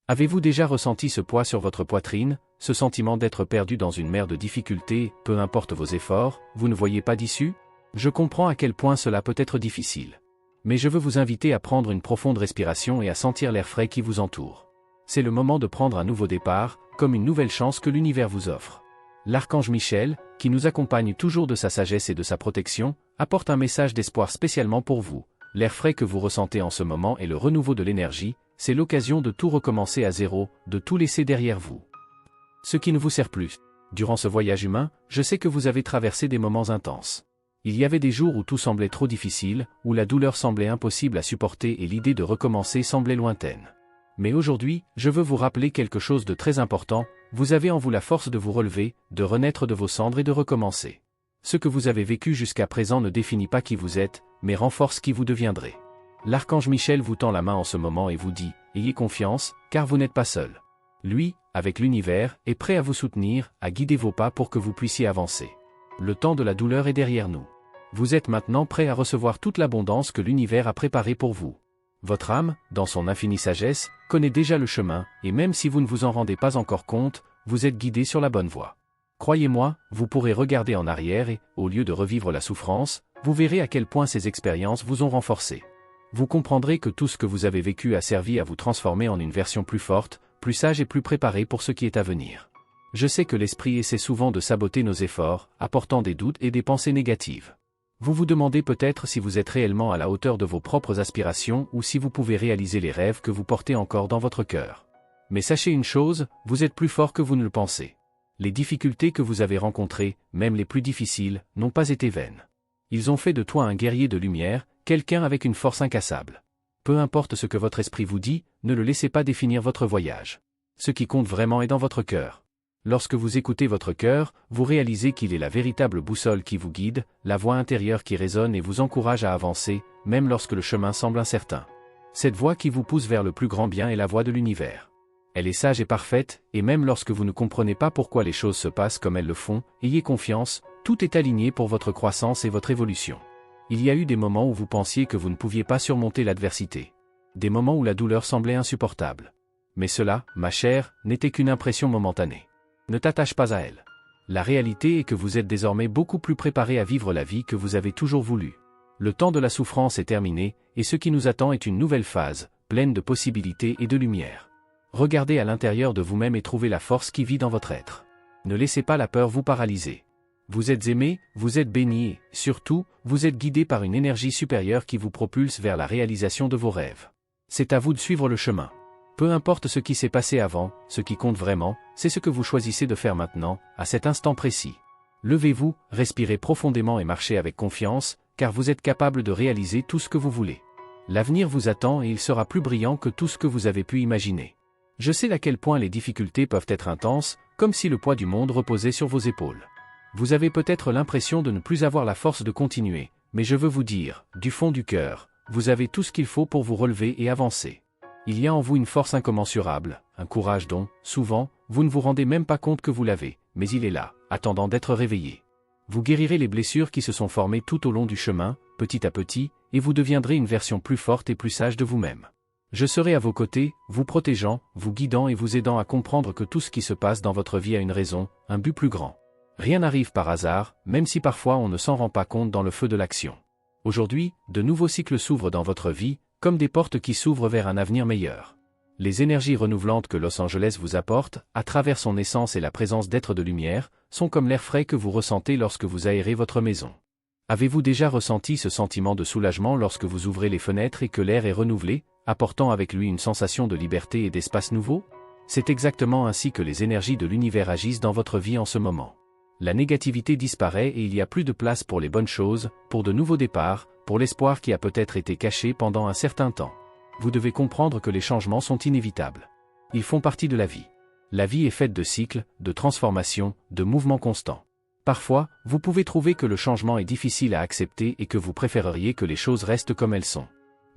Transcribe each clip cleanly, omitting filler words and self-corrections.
Avez-vous déjà ressenti ce poids sur votre poitrine, ce sentiment d'être perdu dans une mer de difficultés, peu importe vos efforts, vous ne voyez pas d'issue? Je comprends à quel point cela peut être difficile. Mais je veux vous inviter à prendre une profonde respiration et à sentir l'air frais qui vous entoure. C'est le moment de prendre un nouveau départ, comme une nouvelle chance que l'univers vous offre. L'archange Michel, qui nous accompagne toujours de sa sagesse et de sa protection, apporte un message d'espoir spécialement pour vous. L'air frais que vous ressentez en ce moment est le renouveau de l'énergie, c'est l'occasion de tout recommencer à zéro, de tout laisser derrière vous. Ce qui ne vous sert plus. Durant ce voyage humain, je sais que vous avez traversé des moments intenses. Il y avait des jours où tout semblait trop difficile, où la douleur semblait impossible à supporter et l'idée de recommencer semblait lointaine. Mais aujourd'hui, je veux vous rappeler quelque chose de très important, vous avez en vous la force de vous relever, de renaître de vos cendres et de recommencer. Ce que vous avez vécu jusqu'à présent ne définit pas qui vous êtes, mais renforce qui vous deviendrez. L'archange Michel vous tend la main en ce moment et vous dit « Ayez confiance, car vous n'êtes pas seul. » Lui, avec l'univers, est prêt à vous soutenir, à guider vos pas pour que vous puissiez avancer. Le temps de la douleur est derrière nous. Vous êtes maintenant prêt à recevoir toute l'abondance que l'univers a préparée pour vous. Votre âme, dans son infinie sagesse, connaît déjà le chemin, et même si vous ne vous en rendez pas encore compte, vous êtes guidé sur la bonne voie. Croyez-moi, vous pourrez regarder en arrière et, au lieu de revivre la souffrance, vous verrez à quel point ces expériences vous ont renforcé. Vous comprendrez que tout ce que vous avez vécu a servi à vous transformer en une version plus forte, plus sage et plus préparée pour ce qui est à venir. Je sais que l'esprit essaie souvent de saboter nos efforts, apportant des doutes et des pensées négatives. Vous vous demandez peut-être si vous êtes réellement à la hauteur de vos propres aspirations ou si vous pouvez réaliser les rêves que vous portez encore dans votre cœur. Mais sachez une chose, vous êtes plus fort que vous ne le pensez. Les difficultés que vous avez rencontrées, même les plus difficiles, n'ont pas été vaines. Ils ont fait de toi un guerrier de lumière, quelqu'un avec une force incassable. Peu importe ce que votre esprit vous dit, ne le laissez pas définir votre voyage. Ce qui compte vraiment est dans votre cœur. Lorsque vous écoutez votre cœur, vous réalisez qu'il est la véritable boussole qui vous guide, la voix intérieure qui résonne et vous encourage à avancer, même lorsque le chemin semble incertain. Cette voix qui vous pousse vers le plus grand bien est la voix de l'univers. Elle est sage et parfaite, et même lorsque vous ne comprenez pas pourquoi les choses se passent comme elles le font, ayez confiance, tout est aligné pour votre croissance et votre évolution. Il y a eu des moments où vous pensiez que vous ne pouviez pas surmonter l'adversité. Des moments où la douleur semblait insupportable. Mais cela, ma chère, n'était qu'une impression momentanée. Ne t'attache pas à elle. La réalité est que vous êtes désormais beaucoup plus préparé à vivre la vie que vous avez toujours voulu. Le temps de la souffrance est terminé, et ce qui nous attend est une nouvelle phase, pleine de possibilités et de lumière. Regardez à l'intérieur de vous-même et trouvez la force qui vit dans votre être. Ne laissez pas la peur vous paralyser. Vous êtes aimé, vous êtes béni et, surtout, vous êtes guidé par une énergie supérieure qui vous propulse vers la réalisation de vos rêves. C'est à vous de suivre le chemin. Peu importe ce qui s'est passé avant, ce qui compte vraiment, c'est ce que vous choisissez de faire maintenant, à cet instant précis. Levez-vous, respirez profondément et marchez avec confiance, car vous êtes capable de réaliser tout ce que vous voulez. L'avenir vous attend et il sera plus brillant que tout ce que vous avez pu imaginer. Je sais à quel point les difficultés peuvent être intenses, comme si le poids du monde reposait sur vos épaules. Vous avez peut-être l'impression de ne plus avoir la force de continuer, mais je veux vous dire, du fond du cœur, vous avez tout ce qu'il faut pour vous relever et avancer. Il y a en vous une force incommensurable, un courage dont, souvent, vous ne vous rendez même pas compte que vous l'avez, mais il est là, attendant d'être réveillé. Vous guérirez les blessures qui se sont formées tout au long du chemin, petit à petit, et vous deviendrez une version plus forte et plus sage de vous-même. Je serai à vos côtés, vous protégeant, vous guidant et vous aidant à comprendre que tout ce qui se passe dans votre vie a une raison, un but plus grand. Rien n'arrive par hasard, même si parfois on ne s'en rend pas compte dans le feu de l'action. Aujourd'hui, de nouveaux cycles s'ouvrent dans votre vie, comme des portes qui s'ouvrent vers un avenir meilleur. Les énergies renouvelantes que Los Angeles vous apporte, à travers son essence et la présence d'êtres de lumière, sont comme l'air frais que vous ressentez lorsque vous aérez votre maison. Avez-vous déjà ressenti ce sentiment de soulagement lorsque vous ouvrez les fenêtres et que l'air est renouvelé, apportant avec lui une sensation de liberté et d'espace nouveau? C'est exactement ainsi que les énergies de l'univers agissent dans votre vie en ce moment. La négativité disparaît et il y a plus de place pour les bonnes choses, pour de nouveaux départs, pour l'espoir qui a peut-être été caché pendant un certain temps. Vous devez comprendre que les changements sont inévitables. Ils font partie de la vie. La vie est faite de cycles, de transformations, de mouvements constants. Parfois, vous pouvez trouver que le changement est difficile à accepter et que vous préféreriez que les choses restent comme elles sont.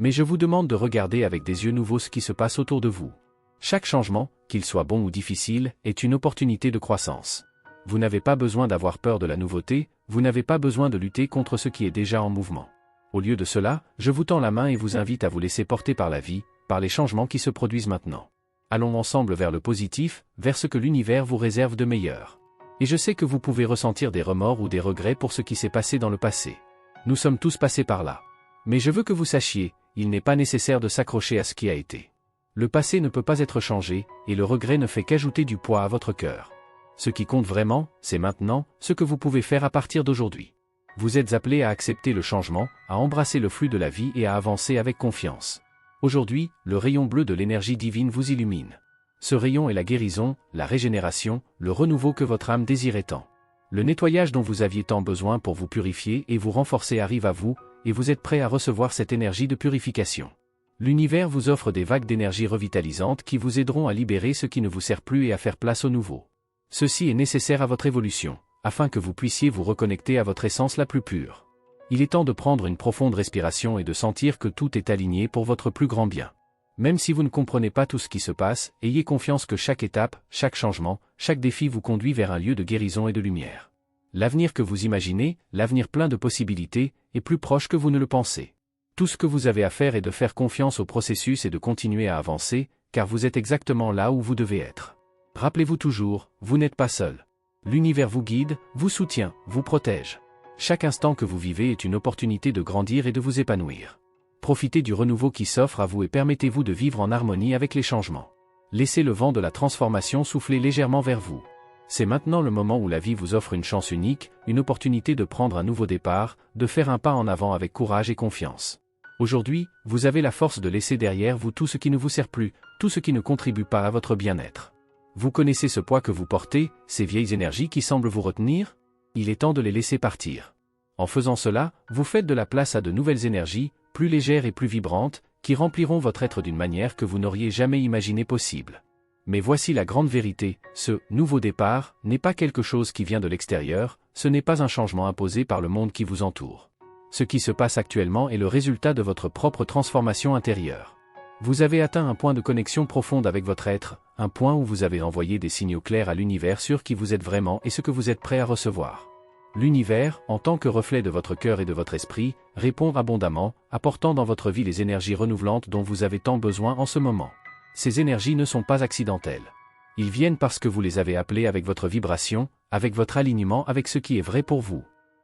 Mais je vous demande de regarder avec des yeux nouveaux ce qui se passe autour de vous. Chaque changement, qu'il soit bon ou difficile, est une opportunité de croissance. Vous n'avez pas besoin d'avoir peur de la nouveauté, vous n'avez pas besoin de lutter contre ce qui est déjà en mouvement. Au lieu de cela, je vous tends la main et vous invite à vous laisser porter par la vie, par les changements qui se produisent maintenant. Allons ensemble vers le positif, vers ce que l'univers vous réserve de meilleur. Et je sais que vous pouvez ressentir des remords ou des regrets pour ce qui s'est passé dans le passé. Nous sommes tous passés par là. Mais je veux que vous sachiez, il n'est pas nécessaire de s'accrocher à ce qui a été. Le passé ne peut pas être changé, et le regret ne fait qu'ajouter du poids à votre cœur. Ce qui compte vraiment, c'est maintenant, ce que vous pouvez faire à partir d'aujourd'hui. Vous êtes appelés à accepter le changement, à embrasser le flux de la vie et à avancer avec confiance. Aujourd'hui, le rayon bleu de l'énergie divine vous illumine. Ce rayon est la guérison, la régénération, le renouveau que votre âme désirait tant. Le nettoyage dont vous aviez tant besoin pour vous purifier et vous renforcer arrive à vous, et vous êtes prêt à recevoir cette énergie de purification. L'univers vous offre des vagues d'énergie revitalisantes qui vous aideront à libérer ce qui ne vous sert plus et à faire place au nouveau. Ceci est nécessaire à votre évolution, afin que vous puissiez vous reconnecter à votre essence la plus pure. Il est temps de prendre une profonde respiration et de sentir que tout est aligné pour votre plus grand bien. Même si vous ne comprenez pas tout ce qui se passe, ayez confiance que chaque étape, chaque changement, chaque défi vous conduit vers un lieu de guérison et de lumière. L'avenir que vous imaginez, l'avenir plein de possibilités, est plus proche que vous ne le pensez. Tout ce que vous avez à faire est de faire confiance au processus et de continuer à avancer, car vous êtes exactement là où vous devez être. Rappelez-vous toujours, vous n'êtes pas seul. L'univers vous guide, vous soutient, vous protège. Chaque instant que vous vivez est une opportunité de grandir et de vous épanouir. Profitez du renouveau qui s'offre à vous et permettez-vous de vivre en harmonie avec les changements. Laissez le vent de la transformation souffler légèrement vers vous. C'est maintenant le moment où la vie vous offre une chance unique, une opportunité de prendre un nouveau départ, de faire un pas en avant avec courage et confiance. Aujourd'hui, vous avez la force de laisser derrière vous tout ce qui ne vous sert plus, tout ce qui ne contribue pas à votre bien-être. Vous connaissez ce poids que vous portez, ces vieilles énergies qui semblent vous retenir? Il est temps de les laisser partir. En faisant cela, vous faites de la place à de nouvelles énergies, plus légères et plus vibrantes, qui rempliront votre être d'une manière que vous n'auriez jamais imaginé possible. Mais voici la grande vérité, ce « nouveau départ » n'est pas quelque chose qui vient de l'extérieur, ce n'est pas un changement imposé par le monde qui vous entoure. Ce qui se passe actuellement est le résultat de votre propre transformation intérieure. Vous avez atteint un point de connexion profonde avec votre être, un point où vous avez envoyé des signaux clairs à l'univers sur qui vous êtes vraiment et ce que vous êtes prêt à recevoir. L'univers, en tant que reflet de votre cœur et de votre esprit, répond abondamment, apportant dans votre vie les énergies renouvelantes dont vous avez tant besoin en ce moment. Ces énergies ne sont pas accidentelles. Ils viennent parce que vous les avez appelées avec votre vibration, avec votre alignement avec ce qui est vrai pour vous.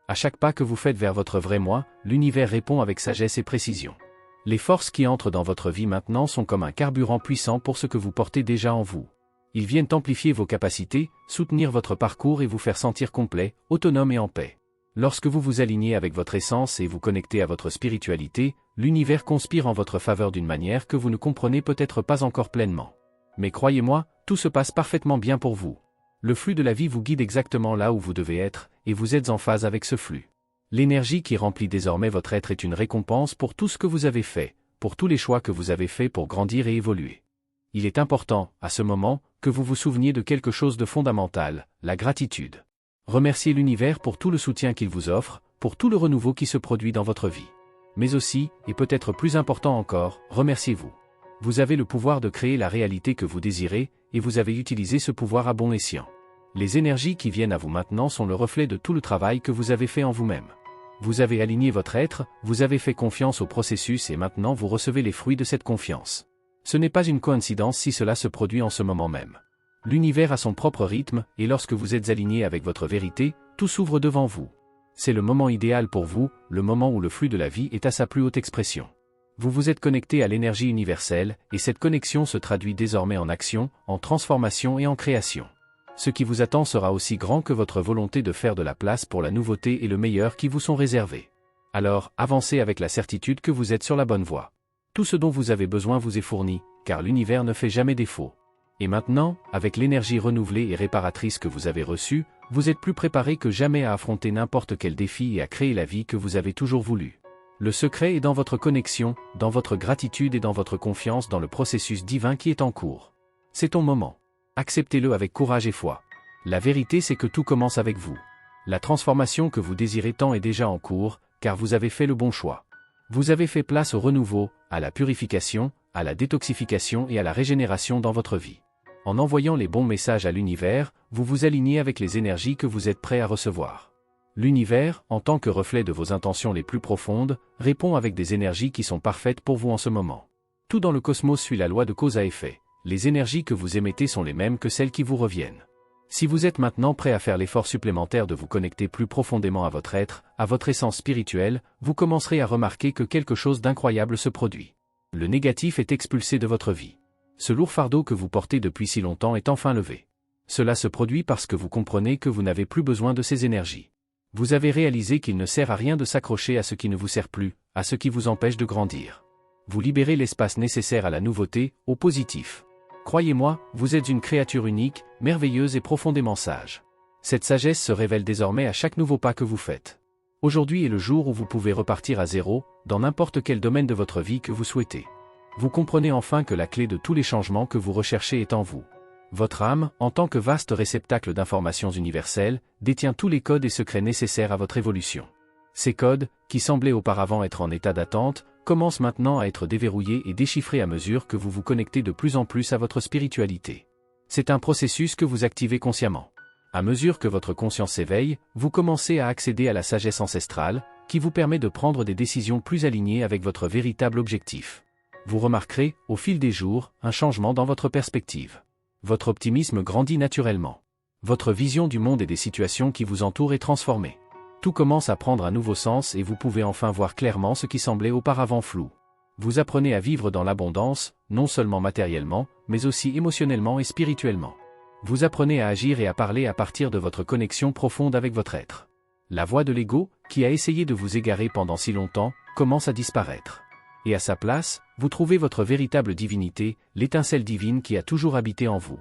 À chaque pas que vous faites vers votre vrai moi, l'univers répond avec sagesse et précision. Les forces qui entrent dans votre vie maintenant sont comme un carburant puissant pour ce que vous portez déjà en vous. Ils viennent amplifier vos capacités, soutenir votre parcours et vous faire sentir complet, autonome et en paix. Lorsque vous vous alignez avec votre essence et vous connectez à votre spiritualité, l'univers conspire en votre faveur d'une manière que vous ne comprenez peut-être pas encore pleinement. Mais croyez-moi, tout se passe parfaitement bien pour vous. Le flux de la vie vous guide exactement là où vous devez être, et vous êtes en phase avec ce flux. L'énergie qui remplit désormais votre être est une récompense pour tout ce que vous avez fait, pour tous les choix que vous avez faits pour grandir et évoluer. Il est important, à ce moment, que vous vous souveniez de quelque chose de fondamental, la gratitude. Remerciez l'univers pour tout le soutien qu'il vous offre, pour tout le renouveau qui se produit dans votre vie. Mais aussi, et peut-être plus important encore, remerciez-vous. Vous avez le pouvoir de créer la réalité que vous désirez, et vous avez utilisé ce pouvoir à bon escient. Les énergies qui viennent à vous maintenant sont le reflet de tout le travail que vous avez fait en vous-même. Vous avez aligné votre être, vous avez fait confiance au processus et maintenant vous recevez les fruits de cette confiance. Ce n'est pas une coïncidence si cela se produit en ce moment même. L'univers a son propre rythme, et lorsque vous êtes aligné avec votre vérité, tout s'ouvre devant vous. C'est le moment idéal pour vous, le moment où le flux de la vie est à sa plus haute expression. Vous vous êtes connecté à l'énergie universelle, et cette connexion se traduit désormais en action, en transformation et en création. Ce qui vous attend sera aussi grand que votre volonté de faire de la place pour la nouveauté et le meilleur qui vous sont réservés. Alors, avancez avec la certitude que vous êtes sur la bonne voie. Tout ce dont vous avez besoin vous est fourni, car l'univers ne fait jamais défaut. Et maintenant, avec l'énergie renouvelée et réparatrice que vous avez reçue, vous êtes plus préparé que jamais à affronter n'importe quel défi et à créer la vie que vous avez toujours voulu. Le secret est dans votre connexion, dans votre gratitude et dans votre confiance dans le processus divin qui est en cours. C'est ton moment. Acceptez-le avec courage et foi. La vérité c'est que tout commence avec vous. La transformation que vous désirez tant est déjà en cours, car vous avez fait le bon choix. Vous avez fait place au renouveau, à la purification, à la détoxification et à la régénération dans votre vie. En envoyant les bons messages à l'univers, vous vous alignez avec les énergies que vous êtes prêt à recevoir. L'univers, en tant que reflet de vos intentions les plus profondes, répond avec des énergies qui sont parfaites pour vous en ce moment. Tout dans le cosmos suit la loi de cause à effet. Les énergies que vous émettez sont les mêmes que celles qui vous reviennent. Si vous êtes maintenant prêt à faire l'effort supplémentaire de vous connecter plus profondément à votre être, à votre essence spirituelle, vous commencerez à remarquer que quelque chose d'incroyable se produit. Le négatif est expulsé de votre vie. Ce lourd fardeau que vous portez depuis si longtemps est enfin levé. Cela se produit parce que vous comprenez que vous n'avez plus besoin de ces énergies. Vous avez réalisé qu'il ne sert à rien de s'accrocher à ce qui ne vous sert plus, à ce qui vous empêche de grandir. Vous libérez l'espace nécessaire à la nouveauté, au positif. Croyez-moi, vous êtes une créature unique, merveilleuse et profondément sage. Cette sagesse se révèle désormais à chaque nouveau pas que vous faites. Aujourd'hui est le jour où vous pouvez repartir à zéro, dans n'importe quel domaine de votre vie que vous souhaitez. Vous comprenez enfin que la clé de tous les changements que vous recherchez est en vous. Votre âme, en tant que vaste réceptacle d'informations universelles, détient tous les codes et secrets nécessaires à votre évolution. Ces codes, qui semblaient auparavant être en état d'attente, commencent maintenant à être déverrouillés et déchiffrés à mesure que vous vous connectez de plus en plus à votre spiritualité. C'est un processus que vous activez consciemment. À mesure que votre conscience s'éveille, vous commencez à accéder à la sagesse ancestrale, qui vous permet de prendre des décisions plus alignées avec votre véritable objectif. Vous remarquerez, au fil des jours, un changement dans votre perspective. Votre optimisme grandit naturellement. Votre vision du monde et des situations qui vous entourent est transformée. Tout commence à prendre un nouveau sens et vous pouvez enfin voir clairement ce qui semblait auparavant flou. Vous apprenez à vivre dans l'abondance, non seulement matériellement, mais aussi émotionnellement et spirituellement. Vous apprenez à agir et à parler à partir de votre connexion profonde avec votre être. La voix de l'ego, qui a essayé de vous égarer pendant si longtemps, commence à disparaître. Et à sa place, vous trouvez votre véritable divinité, l'étincelle divine qui a toujours habité en vous.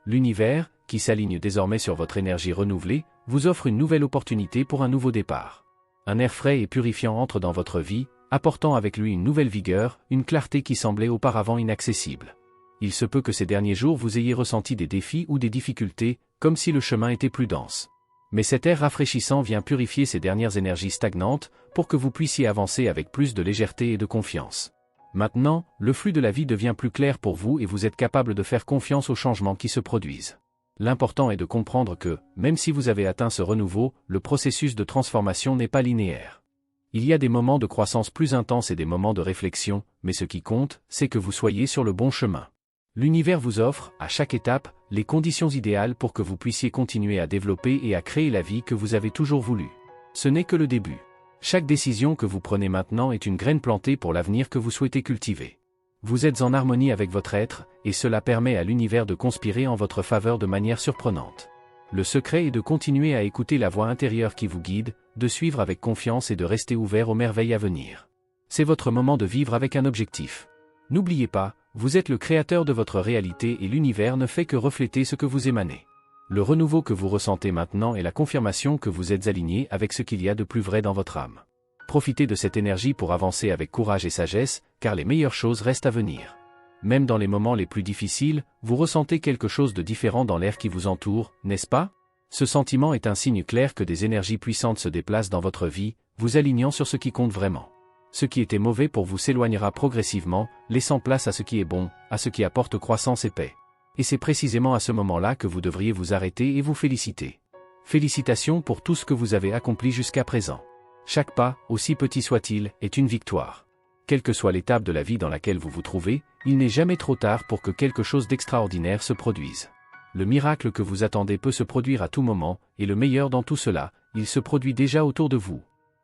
L'univers, qui s'aligne désormais sur votre énergie renouvelée, vous offre une nouvelle opportunité pour un nouveau départ. Un air frais et purifiant entre dans votre vie, apportant avec lui une nouvelle vigueur, une clarté qui semblait auparavant inaccessible. Il se peut que ces derniers jours vous ayez ressenti des défis ou des difficultés, comme si le chemin était plus dense. Mais cet air rafraîchissant vient purifier ces dernières énergies stagnantes, pour que vous puissiez avancer avec plus de légèreté et de confiance. Maintenant, le flux de la vie devient plus clair pour vous et vous êtes capable de faire confiance aux changements qui se produisent. L'important est de comprendre que, même si vous avez atteint ce renouveau, le processus de transformation n'est pas linéaire. Il y a des moments de croissance plus intenses et des moments de réflexion, mais ce qui compte, c'est que vous soyez sur le bon chemin. L'univers vous offre, à chaque étape, les conditions idéales pour que vous puissiez continuer à développer et à créer la vie que vous avez toujours voulu. Ce n'est que le début. Chaque décision que vous prenez maintenant est une graine plantée pour l'avenir que vous souhaitez cultiver. Vous êtes en harmonie avec votre être, et cela permet à l'univers de conspirer en votre faveur de manière surprenante. Le secret est de continuer à écouter la voix intérieure qui vous guide, de suivre avec confiance et de rester ouvert aux merveilles à venir. C'est votre moment de vivre avec un objectif. N'oubliez pas, vous êtes le créateur de votre réalité et l'univers ne fait que refléter ce que vous émanez. Le renouveau que vous ressentez maintenant est la confirmation que vous êtes aligné avec ce qu'il y a de plus vrai dans votre âme. Profitez de cette énergie pour avancer avec courage et sagesse, car les meilleures choses restent à venir. Même dans les moments les plus difficiles, vous ressentez quelque chose de différent dans l'air qui vous entoure, n'est-ce pas? Ce sentiment est un signe clair que des énergies puissantes se déplacent dans votre vie, vous alignant sur ce qui compte vraiment. Ce qui était mauvais pour vous s'éloignera progressivement, laissant place à ce qui est bon, à ce qui apporte croissance et paix. Et c'est précisément à ce moment-là que vous devriez vous arrêter et vous féliciter. Félicitations pour tout ce que vous avez accompli jusqu'à présent. Chaque pas, aussi petit soit-il, est une victoire. Quelle que soit l'étape de la vie dans laquelle vous vous trouvez, il n'est jamais trop tard pour que quelque chose d'extraordinaire se produise. Le miracle que vous attendez peut se produire à tout moment, et le meilleur dans tout cela, il se produit déjà autour de vous.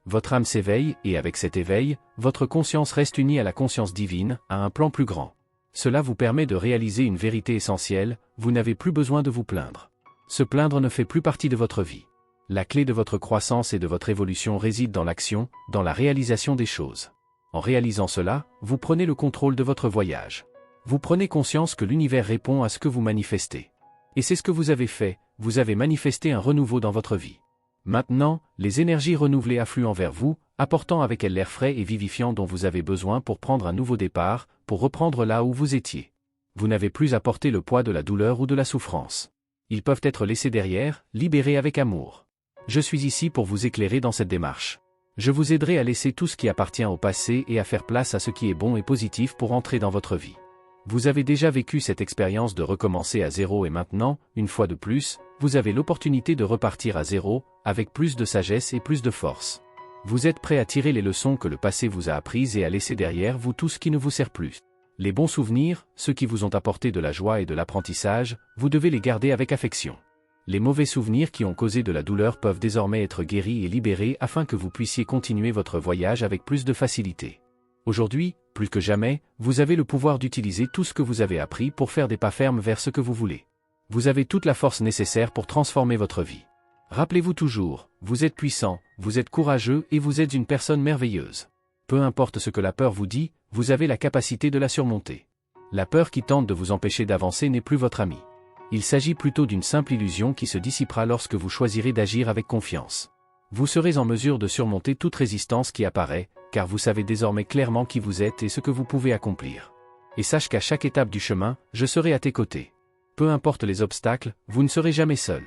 Votre âme s'éveille, et avec cet éveil, votre conscience reste unie à la conscience divine, à un plan plus grand. Cela vous permet de réaliser une vérité essentielle, vous n'avez plus besoin de vous plaindre. Se plaindre ne fait plus partie de votre vie. La clé de votre croissance et de votre évolution réside dans l'action, dans la réalisation des choses. En réalisant cela, vous prenez le contrôle de votre voyage. Vous prenez conscience que l'univers répond à ce que vous manifestez. Et c'est ce que vous avez fait, vous avez manifesté un renouveau dans votre vie. Maintenant, les énergies renouvelées affluent vers vous, apportant avec elles l'air frais et vivifiant dont vous avez besoin pour prendre un nouveau départ, pour reprendre là où vous étiez. Vous n'avez plus à porter le poids de la douleur ou de la souffrance. Ils peuvent être laissés derrière, libérés avec amour. Je suis ici pour vous éclairer dans cette démarche. Je vous aiderai à laisser tout ce qui appartient au passé et à faire place à ce qui est bon et positif pour entrer dans votre vie. Vous avez déjà vécu cette expérience de recommencer à zéro et maintenant, une fois de plus, vous avez l'opportunité de repartir à zéro, avec plus de sagesse et plus de force. Vous êtes prêt à tirer les leçons que le passé vous a apprises et à laisser derrière vous tout ce qui ne vous sert plus. Les bons souvenirs, ceux qui vous ont apporté de la joie et de l'apprentissage, vous devez les garder avec affection. Les mauvais souvenirs qui ont causé de la douleur peuvent désormais être guéris et libérés afin que vous puissiez continuer votre voyage avec plus de facilité. Aujourd'hui, plus que jamais, vous avez le pouvoir d'utiliser tout ce que vous avez appris pour faire des pas fermes vers ce que vous voulez. Vous avez toute la force nécessaire pour transformer votre vie. Rappelez-vous toujours, vous êtes puissant, vous êtes courageux et vous êtes une personne merveilleuse. Peu importe ce que la peur vous dit, vous avez la capacité de la surmonter. La peur qui tente de vous empêcher d'avancer n'est plus votre amie. Il s'agit plutôt d'une simple illusion qui se dissipera lorsque vous choisirez d'agir avec confiance. Vous serez en mesure de surmonter toute résistance qui apparaît, car vous savez désormais clairement qui vous êtes et ce que vous pouvez accomplir. Et sache qu'à chaque étape du chemin, je serai à tes côtés. Peu importe les obstacles, vous ne serez jamais seul.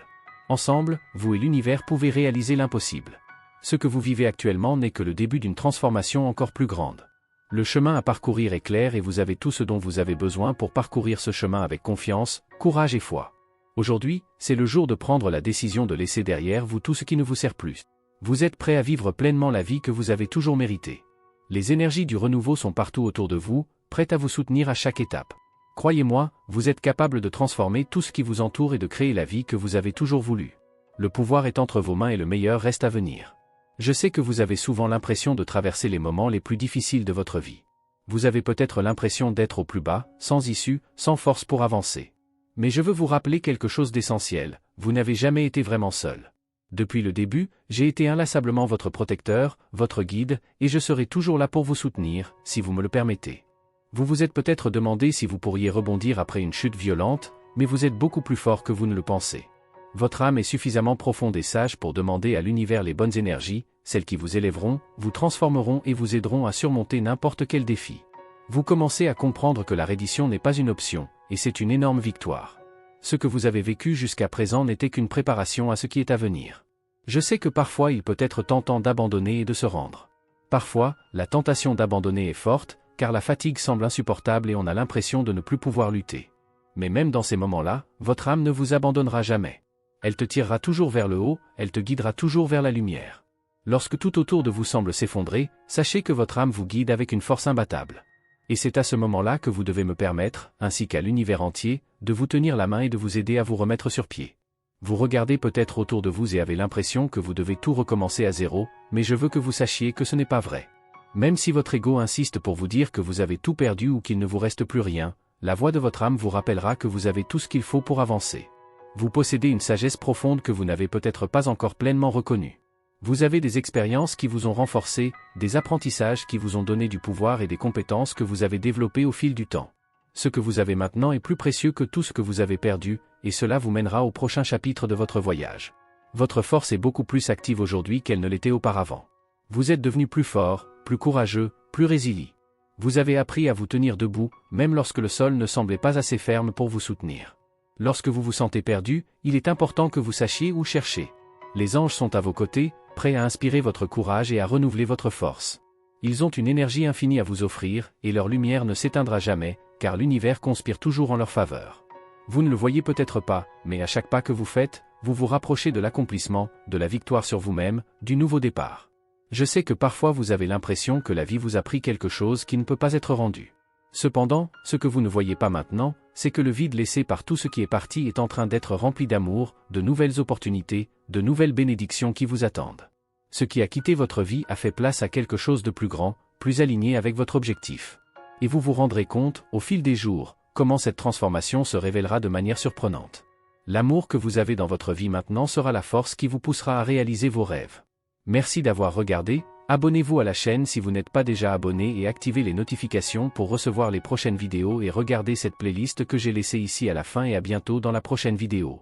Ensemble, vous et l'univers pouvez réaliser l'impossible. Ce que vous vivez actuellement n'est que le début d'une transformation encore plus grande. Le chemin à parcourir est clair et vous avez tout ce dont vous avez besoin pour parcourir ce chemin avec confiance, courage et foi. Aujourd'hui, c'est le jour de prendre la décision de laisser derrière vous tout ce qui ne vous sert plus. Vous êtes prêt à vivre pleinement la vie que vous avez toujours méritée. Les énergies du renouveau sont partout autour de vous, prêtes à vous soutenir à chaque étape. Croyez-moi, vous êtes capable de transformer tout ce qui vous entoure et de créer la vie que vous avez toujours voulu. Le pouvoir est entre vos mains et le meilleur reste à venir. Je sais que vous avez souvent l'impression de traverser les moments les plus difficiles de votre vie. Vous avez peut-être l'impression d'être au plus bas, sans issue, sans force pour avancer. Mais je veux vous rappeler quelque chose d'essentiel, vous n'avez jamais été vraiment seul. Depuis le début, j'ai été inlassablement votre protecteur, votre guide, et je serai toujours là pour vous soutenir, si vous me le permettez. Vous vous êtes peut-être demandé si vous pourriez rebondir après une chute violente, mais vous êtes beaucoup plus fort que vous ne le pensez. Votre âme est suffisamment profonde et sage pour demander à l'univers les bonnes énergies, celles qui vous élèveront, vous transformeront et vous aideront à surmonter n'importe quel défi. Vous commencez à comprendre que la reddition n'est pas une option, et c'est une énorme victoire. Ce que vous avez vécu jusqu'à présent n'était qu'une préparation à ce qui est à venir. Je sais que parfois il peut être tentant d'abandonner et de se rendre. Parfois, la tentation d'abandonner est forte, car la fatigue semble insupportable et on a l'impression de ne plus pouvoir lutter. Mais même dans ces moments-là, votre âme ne vous abandonnera jamais. Elle te tirera toujours vers le haut, elle te guidera toujours vers la lumière. Lorsque tout autour de vous semble s'effondrer, sachez que votre âme vous guide avec une force imbattable. Et c'est à ce moment-là que vous devez me permettre, ainsi qu'à l'univers entier, de vous tenir la main et de vous aider à vous remettre sur pied. Vous regardez peut-être autour de vous et avez l'impression que vous devez tout recommencer à zéro, mais je veux que vous sachiez que ce n'est pas vrai. Même si votre ego insiste pour vous dire que vous avez tout perdu ou qu'il ne vous reste plus rien, la voix de votre âme vous rappellera que vous avez tout ce qu'il faut pour avancer. Vous possédez une sagesse profonde que vous n'avez peut-être pas encore pleinement reconnue. Vous avez des expériences qui vous ont renforcé, des apprentissages qui vous ont donné du pouvoir et des compétences que vous avez développées au fil du temps. Ce que vous avez maintenant est plus précieux que tout ce que vous avez perdu, et cela vous mènera au prochain chapitre de votre voyage. Votre force est beaucoup plus active aujourd'hui qu'elle ne l'était auparavant. Vous êtes devenu plus fort, plus courageux, plus résilient. Vous avez appris à vous tenir debout, même lorsque le sol ne semblait pas assez ferme pour vous soutenir. Lorsque vous vous sentez perdu, il est important que vous sachiez où chercher. Les anges sont à vos côtés, prêts à inspirer votre courage et à renouveler votre force. Ils ont une énergie infinie à vous offrir, et leur lumière ne s'éteindra jamais, car l'univers conspire toujours en leur faveur. Vous ne le voyez peut-être pas, mais à chaque pas que vous faites, vous vous rapprochez de l'accomplissement, de la victoire sur vous-même, du nouveau départ. Je sais que parfois vous avez l'impression que la vie vous a pris quelque chose qui ne peut pas être rendu. Cependant, ce que vous ne voyez pas maintenant, c'est que le vide laissé par tout ce qui est parti est en train d'être rempli d'amour, de nouvelles opportunités, de nouvelles bénédictions qui vous attendent. Ce qui a quitté votre vie a fait place à quelque chose de plus grand, plus aligné avec votre objectif. Et vous vous rendrez compte, au fil des jours, comment cette transformation se révélera de manière surprenante. L'amour que vous avez dans votre vie maintenant sera la force qui vous poussera à réaliser vos rêves. Merci d'avoir regardé, abonnez-vous à la chaîne si vous n'êtes pas déjà abonné et activez les notifications pour recevoir les prochaines vidéos et regardez cette playlist que j'ai laissée ici à la fin et à bientôt dans la prochaine vidéo.